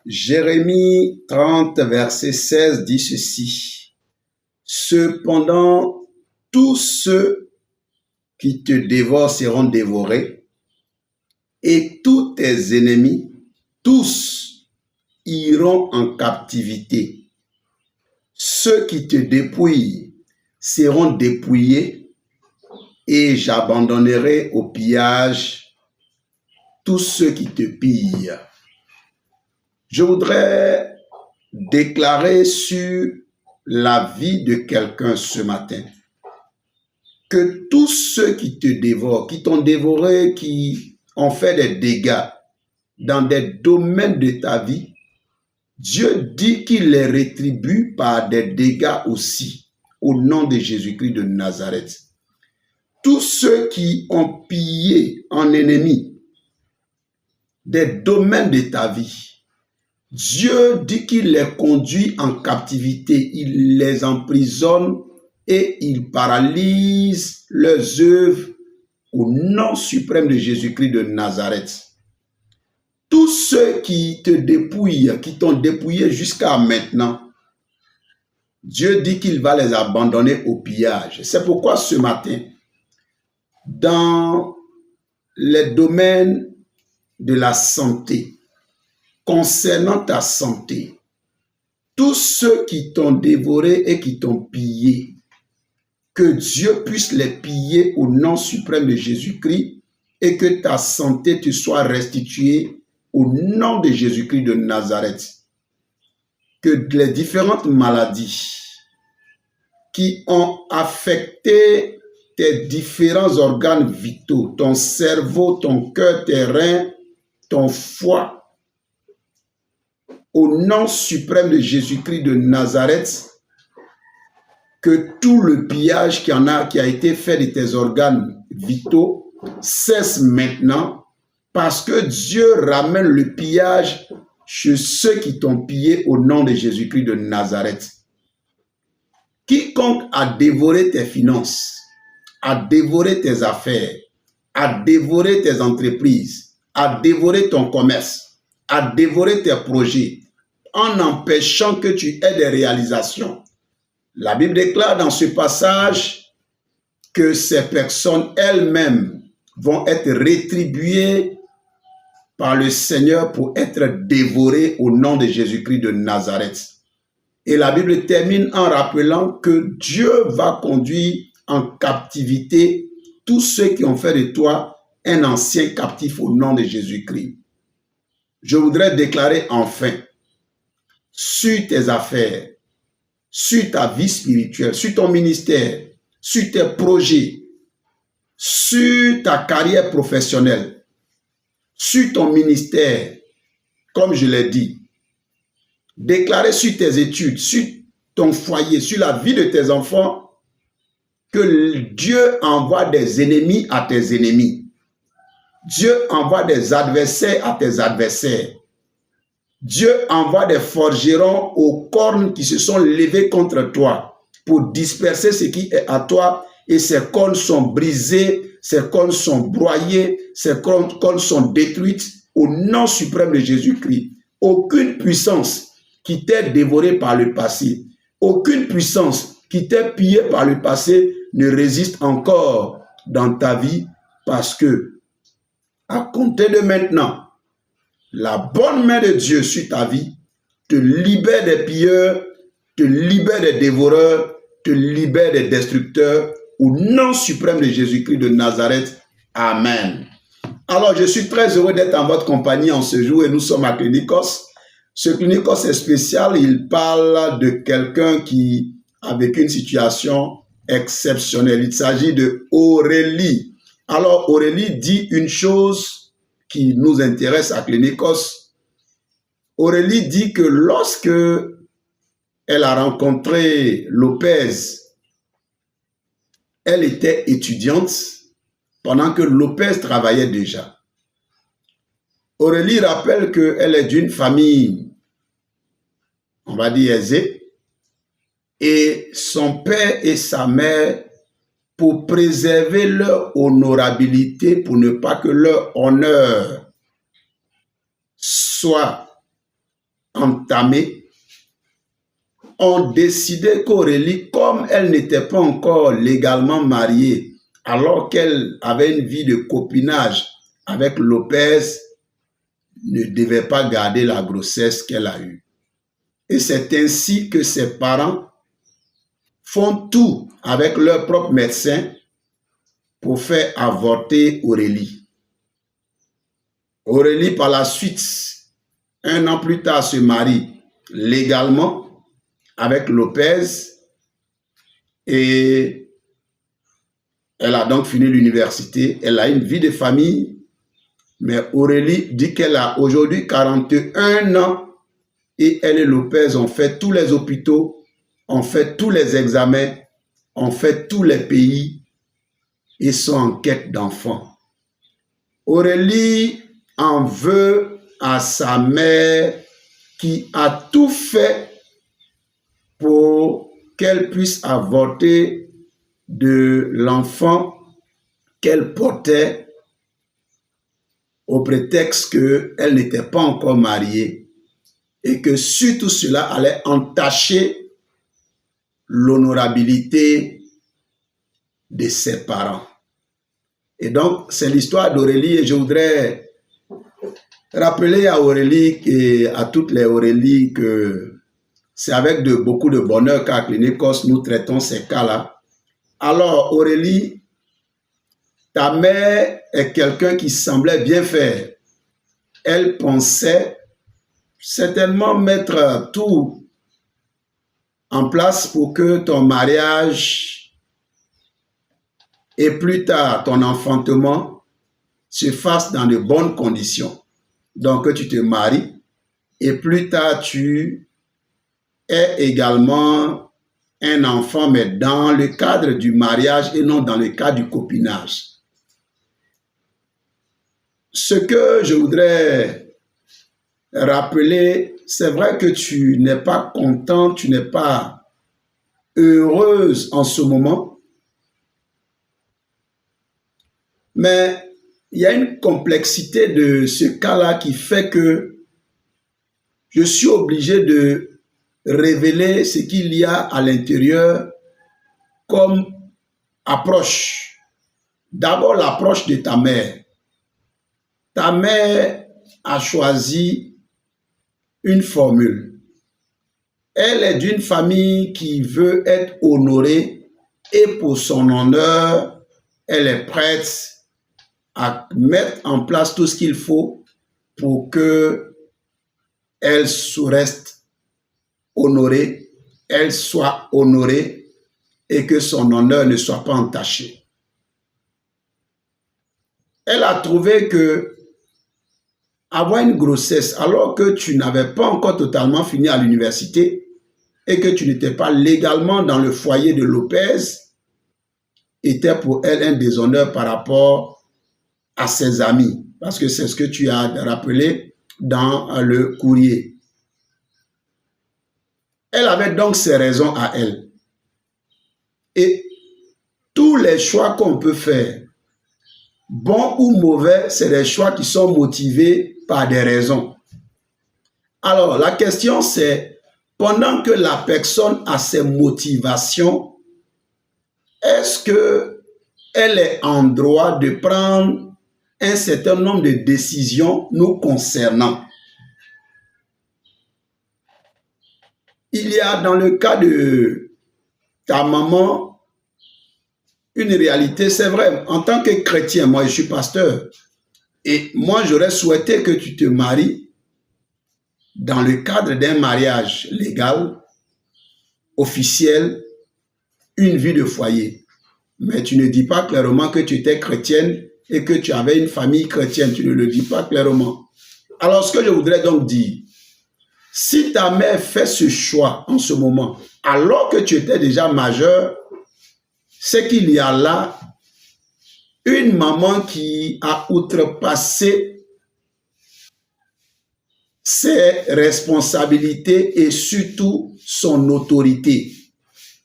Jérémie 30, verset 16 dit ceci. Cependant, tous ceux qui te dévorent seront dévorés, et tous tes ennemis, tous iront en captivité. Ceux qui te dépouillent seront dépouillés, et j'abandonnerai au pillage tous ceux qui te pillent. Je voudrais déclarer sur la vie de quelqu'un ce matin que tous ceux qui te dévorent, qui t'ont dévoré, qui ont fait des dégâts dans des domaines de ta vie, Dieu dit qu'il les rétribue par des dégâts aussi, au nom de Jésus-Christ de Nazareth. Tous ceux qui ont pillé en ennemi des domaines de ta vie, Dieu dit qu'il les conduit en captivité, il les emprisonne et il paralyse leurs œuvres au nom suprême de Jésus-Christ de Nazareth. Tous ceux qui te dépouillent, qui t'ont dépouillé jusqu'à maintenant, Dieu dit qu'il va les abandonner au pillage. C'est pourquoi ce matin, dans les domaines de la santé, concernant ta santé, tous ceux qui t'ont dévoré et qui t'ont pillé, que Dieu puisse les piller au nom suprême de Jésus-Christ et que ta santé te soit restituée au nom de Jésus-Christ de Nazareth. Que les différentes maladies qui ont affecté tes différents organes vitaux, ton cerveau, ton cœur, tes reins, ton foie, au nom suprême de Jésus-Christ de Nazareth, que tout le pillage qui a été fait de tes organes vitaux cesse maintenant, parce que Dieu ramène le pillage chez ceux qui t'ont pillé au nom de Jésus-Christ de Nazareth. Quiconque a dévoré tes finances, a dévoré tes affaires, a dévoré tes entreprises, a dévoré ton commerce, a dévoré tes projets, en empêchant que tu aies des réalisations. La Bible déclare dans ce passage que ces personnes elles-mêmes vont être rétribuées par le Seigneur pour être dévorées au nom de Jésus-Christ de Nazareth. Et la Bible termine en rappelant que Dieu va conduire en captivité tous ceux qui ont fait de toi un ancien captif au nom de Jésus-Christ. Je voudrais déclarer enfin, sur tes affaires, sur ta vie spirituelle, sur ton ministère, sur tes projets, sur ta carrière professionnelle, sur ton ministère, comme je l'ai dit, déclarer sur tes études, sur ton foyer, sur la vie de tes enfants, que Dieu envoie des ennemis à tes ennemis. Dieu envoie des adversaires à tes adversaires. Dieu envoie des forgerons aux cornes qui se sont levés contre toi pour disperser ce qui est à toi, et ces cornes sont brisées, ces cornes sont broyées, ces cornes sont détruites au nom suprême de Jésus-Christ. Aucune puissance qui t'ait dévoré par le passé, aucune puissance qui t'ait pillé par le passé ne résiste encore dans ta vie, parce que à compter de maintenant, la bonne main de Dieu sur ta vie te libère des pilleurs, te libère des dévoreurs, te libère des destructeurs, au nom suprême de Jésus-Christ de Nazareth. Amen. Alors, je suis très heureux d'être en votre compagnie en ce jour et nous sommes à Clinicos. Ce Clinicos est spécial, il parle de quelqu'un qui a vécu une situation exceptionnelle. Il s'agit de Aurélie. Alors, Aurélie dit une chose qui nous intéresse à Clinicos. Aurélie dit que lorsque elle a rencontré Lopez, elle était étudiante pendant que Lopez travaillait déjà. Aurélie rappelle qu'elle est d'une famille, on va dire aisée, et son père et sa mère, pour préserver leur honorabilité, pour ne pas que leur honneur soit entamé, ont décidé qu'Aurélie, comme elle n'était pas encore légalement mariée, alors qu'elle avait une vie de copinage avec Lopez, ne devait pas garder la grossesse qu'elle a eue. Et c'est ainsi que ses parents font tout avec leur propre médecin pour faire avorter Aurélie. Aurélie, par la suite, 1 an plus tard, se marie légalement avec Lopez et elle a donc fini l'université. Elle a une vie de famille, mais Aurélie dit qu'elle a aujourd'hui 41 ans et elle et Lopez ont fait tous les hôpitaux, ont fait tous les examens, ont fait tous les pays et sont en quête d'enfants. Aurélie en veut à sa mère qui a tout fait pour qu'elle puisse avorter de l'enfant qu'elle portait au prétexte qu'elle n'était pas encore mariée et que surtout cela allait entacher l'honorabilité de ses parents. Et donc, c'est l'histoire d'Aurélie et je voudrais rappeler à Aurélie et à toutes les Aurélie que c'est avec beaucoup de bonheur qu'à Clinicos, nous traitons ces cas-là. Alors, Aurélie, ta mère est quelqu'un qui semblait bien faire. Elle pensait certainement mettre tout en place pour que ton mariage et plus tard ton enfantement se fasse dans de bonnes conditions. Donc, que tu te maries et plus tard tu aies également un enfant, mais dans le cadre du mariage et non dans le cadre du copinage. Ce que je voudrais rappeler, c'est vrai que tu n'es pas content, tu n'es pas heureuse en ce moment, mais il y a une complexité de ce cas-là qui fait que je suis obligé de révéler ce qu'il y a à l'intérieur comme approche. D'abord, l'approche de ta mère. Ta mère a choisi une formule. Elle est d'une famille qui veut être honorée et pour son honneur, elle est prête à mettre en place tout ce qu'il faut pour que elle reste honorée, elle soit honorée et que son honneur ne soit pas entaché. Elle a trouvé que avoir une grossesse alors que tu n'avais pas encore totalement fini à l'université et que tu n'étais pas légalement dans le foyer de Lopez était pour elle un déshonneur par rapport à ses amis, parce que c'est ce que tu as rappelé dans le courrier. Elle avait donc ses raisons à elle. Et tous les choix qu'on peut faire, bons ou mauvais, c'est des choix qui sont motivés par des raisons. Alors, la question c'est, pendant que la personne a ses motivations, est-ce qu'elle est en droit de prendre un certain nombre de décisions nous concernant? Il y a dans le cas de ta maman une réalité, c'est vrai. En tant que chrétien, moi je suis pasteur et moi j'aurais souhaité que tu te maries dans le cadre d'un mariage légal, officiel, une vie de foyer. Mais tu ne dis pas clairement que tu étais chrétienne et que tu avais une famille chrétienne. Tu ne le dis pas clairement. Alors, ce que je voudrais donc dire, si ta mère fait ce choix en ce moment, alors que tu étais déjà majeur, c'est qu'il y a là une maman qui a outrepassé ses responsabilités et surtout son autorité.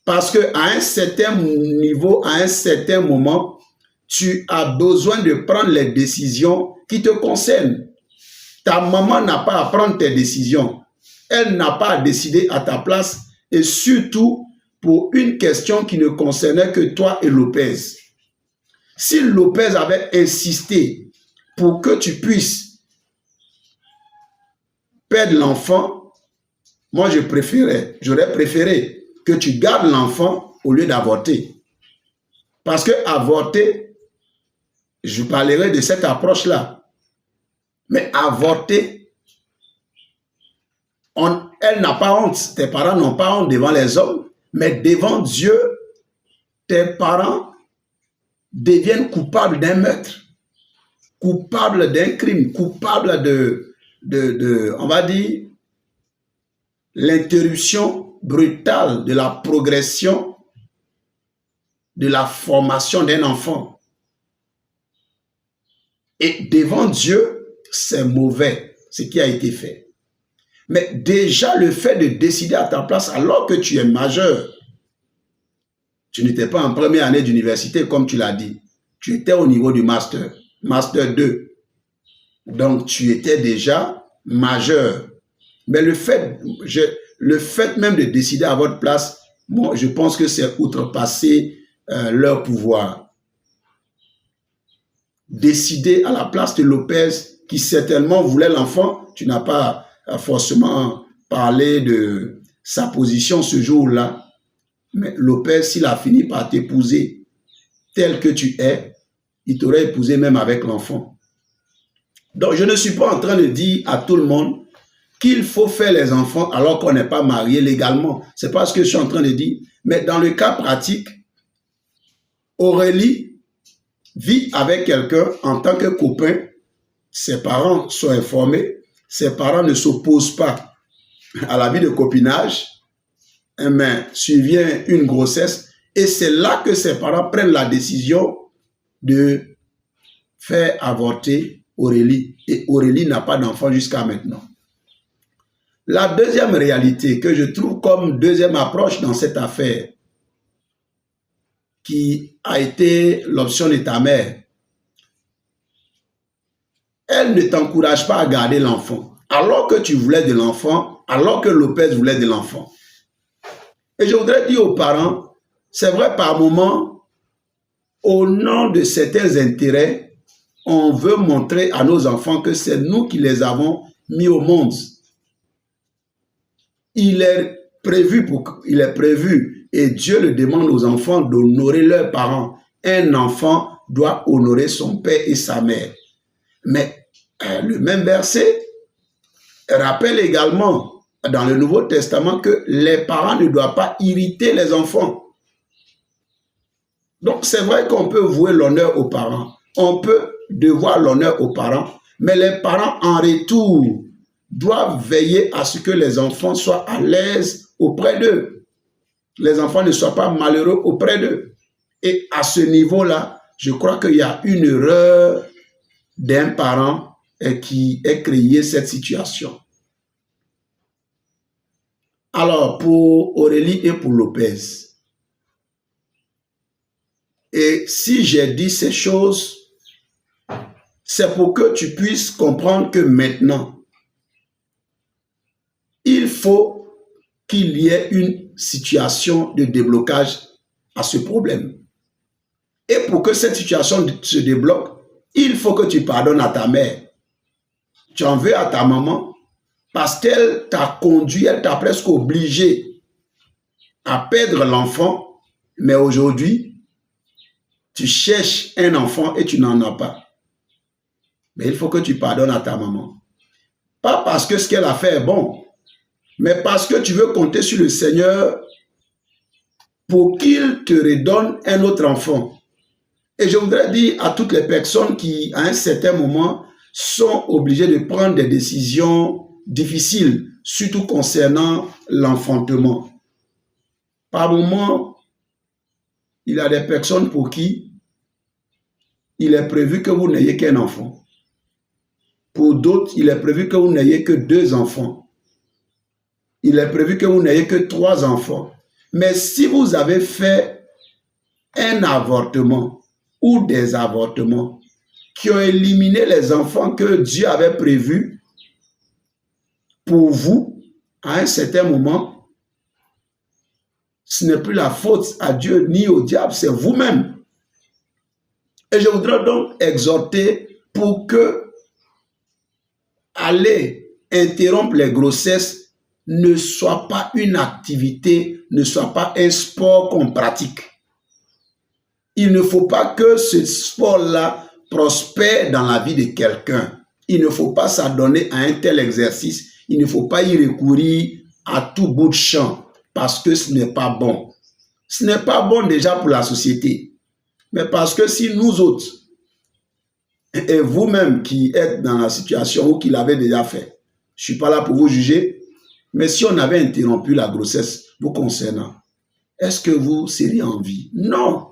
Parce qu'à un certain niveau, à un certain moment, tu as besoin de prendre les décisions qui te concernent. Ta maman n'a pas à prendre tes décisions. Elle n'a pas à décider à ta place et surtout pour une question qui ne concernait que toi et Lopez. Si Lopez avait insisté pour que tu puisses perdre l'enfant, moi j'aurais préféré que tu gardes l'enfant au lieu d'avorter. Parce que avorter, je parlerai de cette approche-là. Mais avorter, elle n'a pas honte. Tes parents n'ont pas honte devant les hommes, mais devant Dieu, tes parents deviennent coupables d'un meurtre, coupables d'un crime, coupables on va dire, l'interruption brutale de la progression de la formation d'un enfant. Et devant Dieu, c'est mauvais ce qui a été fait. Mais déjà, le fait de décider à ta place alors que tu es majeur, tu n'étais pas en première année d'université comme tu l'as dit. Tu étais au niveau du master, master 2. Donc, tu étais déjà majeur. Mais le fait même de décider à votre place, moi, je pense que c'est outrepasser leur pouvoir. Décider à la place de Lopez, qui certainement voulait l'enfant, tu n'as pas forcément parlé de sa position ce jour-là, mais Lopez, s'il a fini par t'épouser tel que tu es, il t'aurait épousé même avec l'enfant. Donc, je ne suis pas en train de dire à tout le monde qu'il faut faire les enfants alors qu'on n'est pas marié légalement. C'est pas ce que je suis en train de dire. Mais dans le cas pratique, Aurélie vit avec quelqu'un en tant que copain. Ses parents sont informés. Ses parents ne s'opposent pas à la vie de copinage. Mais survient une grossesse. Et c'est là que ses parents prennent la décision de faire avorter Aurélie. Et Aurélie n'a pas d'enfant jusqu'à maintenant. La deuxième réalité que je trouve comme deuxième approche dans cette affaire, qui a été l'option de ta mère, elle ne t'encourage pas à garder l'enfant, alors que tu voulais de l'enfant, alors que Lopez voulait de l'enfant. Et je voudrais dire aux parents, c'est vrai par moment, au nom de certains intérêts, on veut montrer à nos enfants que c'est nous qui les avons mis au monde. Il est prévu, et Dieu le demande aux enfants d'honorer leurs parents. Un enfant doit honorer son père et sa mère. Mais le même verset rappelle également dans le Nouveau Testament que les parents ne doivent pas irriter les enfants. Donc c'est vrai qu'on peut vouer l'honneur aux parents, on peut devoir l'honneur aux parents, mais les parents en retour doivent veiller à ce que les enfants soient à l'aise auprès d'eux. Les enfants ne soient pas malheureux auprès d'eux. Et à ce niveau-là, je crois qu'il y a une erreur d'un parent qui ait créé cette situation. Alors, pour Aurélie et pour Lopez, et si j'ai dit ces choses, c'est pour que tu puisses comprendre que maintenant, il faut qu'il y ait une situation de déblocage à ce problème. Et pour que cette situation se débloque, il faut que tu pardonnes à ta mère. Tu en veux à ta maman parce qu'elle t'a conduit, elle t'a presque obligé à perdre l'enfant, mais aujourd'hui, tu cherches un enfant et tu n'en as pas. Mais il faut que tu pardonnes à ta maman. Pas parce que ce qu'elle a fait est bon, mais parce que tu veux compter sur le Seigneur pour qu'il te redonne un autre enfant. Et je voudrais dire à toutes les personnes qui, à un certain moment, sont obligées de prendre des décisions difficiles, surtout concernant l'enfantement. Par moment, il y a des personnes pour qui il est prévu que vous n'ayez qu'un enfant. Pour d'autres, il est prévu que vous n'ayez que 2 enfants. Il est prévu que vous n'ayez que 3 enfants. Mais si vous avez fait un avortement ou des avortements qui ont éliminé les enfants que Dieu avait prévus pour vous, à un certain moment, ce n'est plus la faute à Dieu ni au diable, c'est vous-même. Et je voudrais donc exhorter pour que aller interrompre les grossesses ne soit pas une activité, ne soit pas un sport qu'on pratique. Il ne faut pas que ce sport-là prospère dans la vie de quelqu'un. Il ne faut pas s'adonner à un tel exercice. Il ne faut pas y recourir à tout bout de champ parce que ce n'est pas bon. Ce n'est pas bon déjà pour la société. Mais parce que si nous autres, et vous-même qui êtes dans la situation ou qui l'avez déjà fait, je ne suis pas là pour vous juger, mais si on avait interrompu la grossesse vous concernant, est-ce que vous seriez en vie? Non.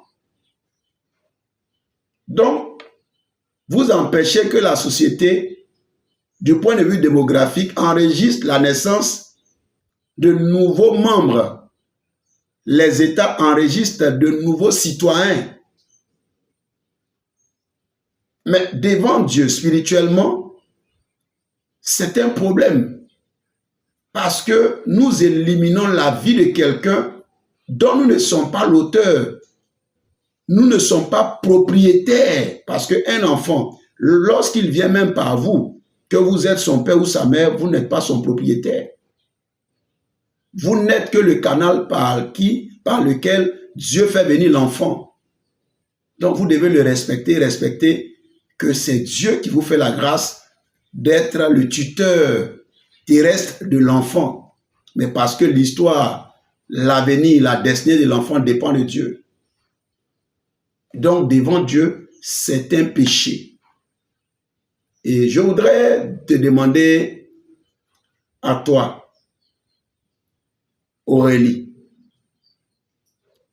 Donc, vous empêchez que la société, du point de vue démographique, enregistre la naissance de nouveaux membres. Les États enregistrent de nouveaux citoyens. Mais devant Dieu, spirituellement, c'est un problème. Parce que nous éliminons la vie de quelqu'un dont nous ne sommes pas l'auteur. Nous ne sommes pas propriétaires. Parce qu'un enfant, lorsqu'il vient même par vous, que vous êtes son père ou sa mère, vous n'êtes pas son propriétaire. Vous n'êtes que le canal par lequel Dieu fait venir l'enfant. Donc vous devez le respecter que c'est Dieu qui vous fait la grâce d'être le tuteur terrestre de l'enfant. Mais parce que l'histoire, l'avenir, la destinée de l'enfant dépend de Dieu. Donc devant Dieu, c'est un péché. Et je voudrais te demander à toi, Aurélie,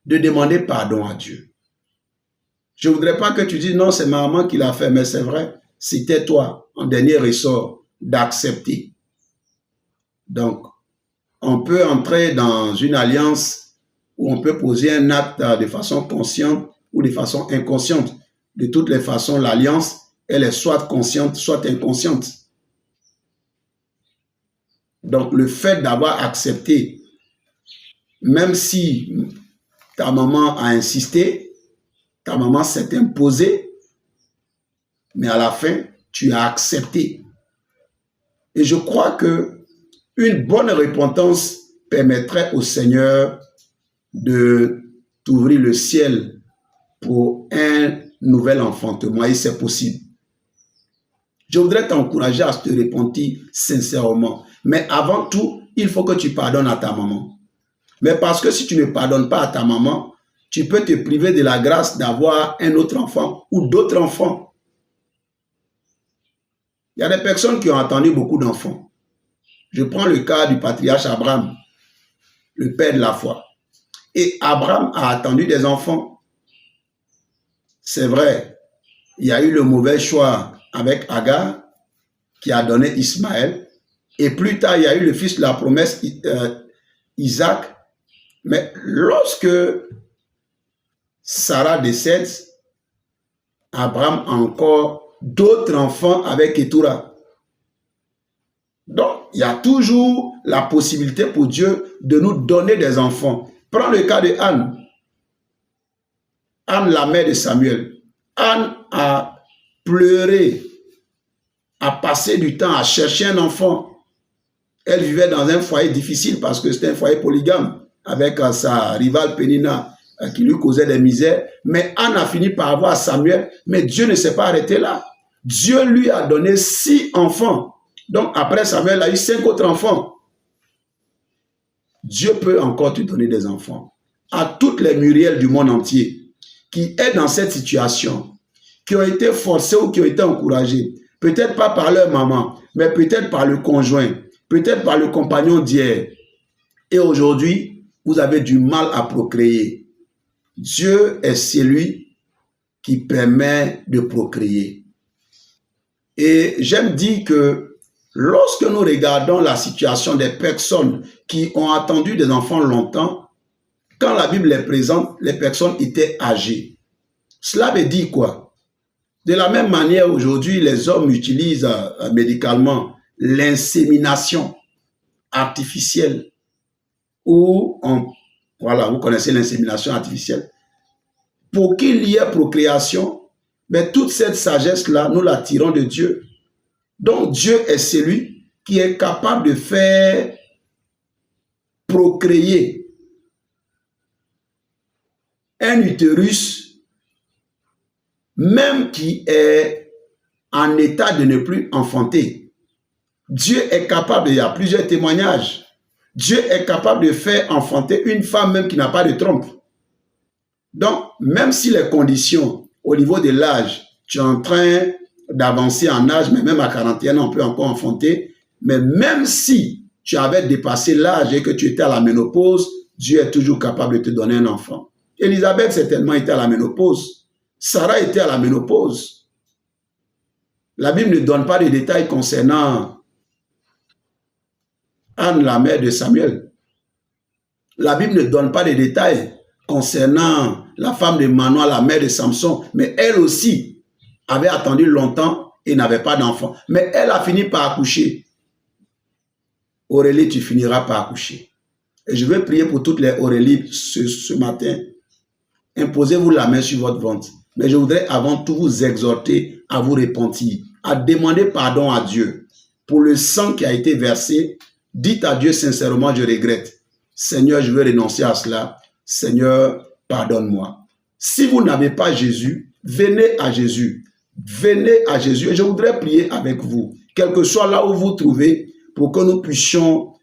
de demander pardon à Dieu. Je ne voudrais pas que tu dises non, c'est ma maman qui l'a fait, mais c'est vrai, c'était toi, en dernier ressort, d'accepter. Donc, on peut entrer dans une alliance où on peut poser un acte de façon consciente ou de façon inconsciente. De toutes les façons, l'alliance, elle est soit consciente, soit inconsciente. Donc, le fait d'avoir accepté, même si ta maman a insisté, ta maman s'est imposée, mais à la fin, tu as accepté. Et je crois que une bonne repentance permettrait au Seigneur de t'ouvrir le ciel pour un nouvel enfantement, et c'est possible. Je voudrais t'encourager à te repentir sincèrement. Mais avant tout, il faut que tu pardonnes à ta maman. Mais parce que si tu ne pardonnes pas à ta maman, tu peux te priver de la grâce d'avoir un autre enfant ou d'autres enfants. Il y a des personnes qui ont attendu beaucoup d'enfants. Je prends le cas du patriarche Abraham, le père de la foi. Et Abraham a attendu des enfants. C'est vrai, il y a eu le mauvais choix avec Agar, qui a donné Ismaël. Et plus tard, il y a eu le fils de la promesse, Isaac. Mais lorsque Sarah décède, Abraham a encore d'autres enfants avec Ketura. Donc, il y a toujours la possibilité pour Dieu de nous donner des enfants. Prends le cas de Anne. Anne, la mère de Samuel. Anne a pleuré, a passé du temps à chercher un enfant. Elle vivait dans un foyer difficile parce que c'était un foyer polygame avec sa rivale Pénina qui lui causait des misères. Mais Anne a fini par avoir Samuel, mais Dieu ne s'est pas arrêté là. Dieu lui a donné 6 enfants. Donc après Samuel a eu 5 autres enfants. Dieu peut encore te donner des enfants. À toutes les Muriel du monde entier qui est dans cette situation, qui ont été forcées ou qui ont été encouragées, peut-être pas par leur maman, mais peut-être par le conjoint, peut-être par le compagnon d'hier. Et aujourd'hui, vous avez du mal à procréer. Dieu est celui qui permet de procréer. Et j'aime dire que lorsque nous regardons la situation des personnes qui ont attendu des enfants longtemps, quand la Bible les présente, les personnes étaient âgées. Cela veut dire quoi? De la même manière, aujourd'hui, les hommes utilisent médicalement l'insémination. artificielle où voilà, vous connaissez l'insémination artificielle. Pour qu'il y ait procréation, mais toute cette sagesse-là, nous la tirons de Dieu. Donc Dieu est celui qui est capable de faire procréer un utérus, même qui est en état de ne plus enfanter. Dieu est capable, il y a plusieurs témoignages, Dieu est capable de faire enfanter une femme même qui n'a pas de trompe. Donc, même si les conditions au niveau de l'âge, tu es en train d'avancer en âge, mais même à 41 ans, on peut encore enfanter, mais même si tu avais dépassé l'âge et que tu étais à la ménopause, Dieu est toujours capable de te donner un enfant. Élisabeth certainement était à la ménopause. Sarah était à la ménopause. La Bible ne donne pas de détails concernant Anne, la mère de Samuel. La Bible ne donne pas de détails concernant la femme de Manoah, la mère de Samson, mais elle aussi avait attendu longtemps et n'avait pas d'enfant. Mais elle a fini par accoucher. Aurélie, tu finiras par accoucher. Et je veux prier pour toutes les Aurélie ce matin. Imposez-vous la main sur votre ventre. Mais je voudrais avant tout vous exhorter à vous repentir, à demander pardon à Dieu pour le sang qui a été versé. Dites à Dieu sincèrement, je regrette. Seigneur, je veux renoncer à cela. Seigneur, pardonne-moi. Si vous n'avez pas Jésus, venez à Jésus. Venez à Jésus. Et je voudrais prier avec vous, quel que soit là où vous vous trouvez, pour que nous puissions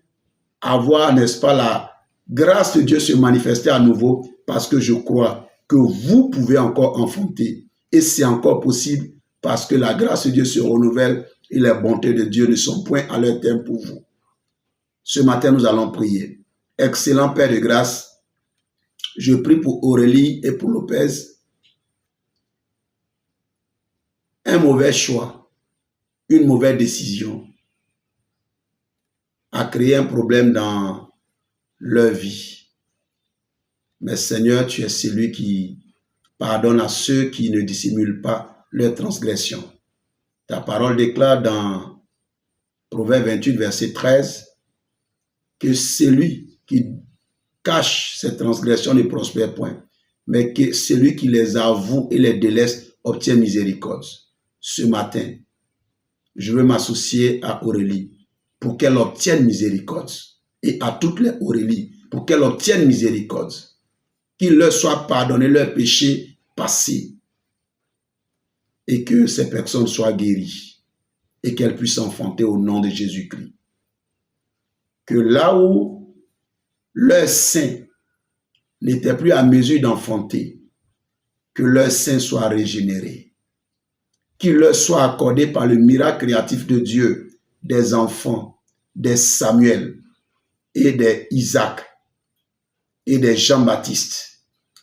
avoir, n'est-ce pas, la grâce de Dieu se manifester à nouveau, parce que je crois que vous pouvez encore enfanter. Et c'est encore possible parce que la grâce de Dieu se renouvelle et les bontés de Dieu ne sont point à leur terme pour vous. Ce matin, nous allons prier. Excellent Père de grâce, je prie pour Aurélie et pour Lopez. Un mauvais choix, une mauvaise décision a créé un problème dans leur vie. Mais Seigneur, tu es celui qui pardonne à ceux qui ne dissimulent pas leurs transgressions. Ta parole déclare dans Proverbe 28, verset 13, que celui qui cache ses transgressions ne prospère point, mais que celui qui les avoue et les délaisse obtient miséricorde. Ce matin, je veux m'associer à Aurélie pour qu'elle obtienne miséricorde, et à toutes les Aurélie pour qu'elle obtienne miséricorde, qu'il leur soit pardonné leurs péchés passés et que ces personnes soient guéries et qu'elles puissent enfanter au nom de Jésus-Christ. Que là où leur sein n'était plus à mesure d'enfanter, que leur sein soit régénéré, qu'il leur soit accordé par le miracle créatif de Dieu des enfants, des Samuel et des Isaac et des Jean-Baptiste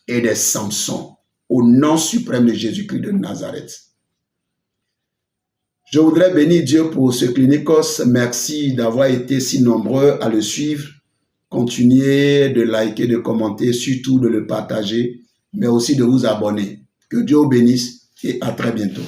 et des Samson au nom suprême de Jésus-Christ de Nazareth. Je voudrais bénir Dieu pour ce Clinicos. Merci d'avoir été si nombreux à le suivre. Continuez de liker, de commenter, surtout de le partager, mais aussi de vous abonner. Que Dieu vous bénisse et à très bientôt.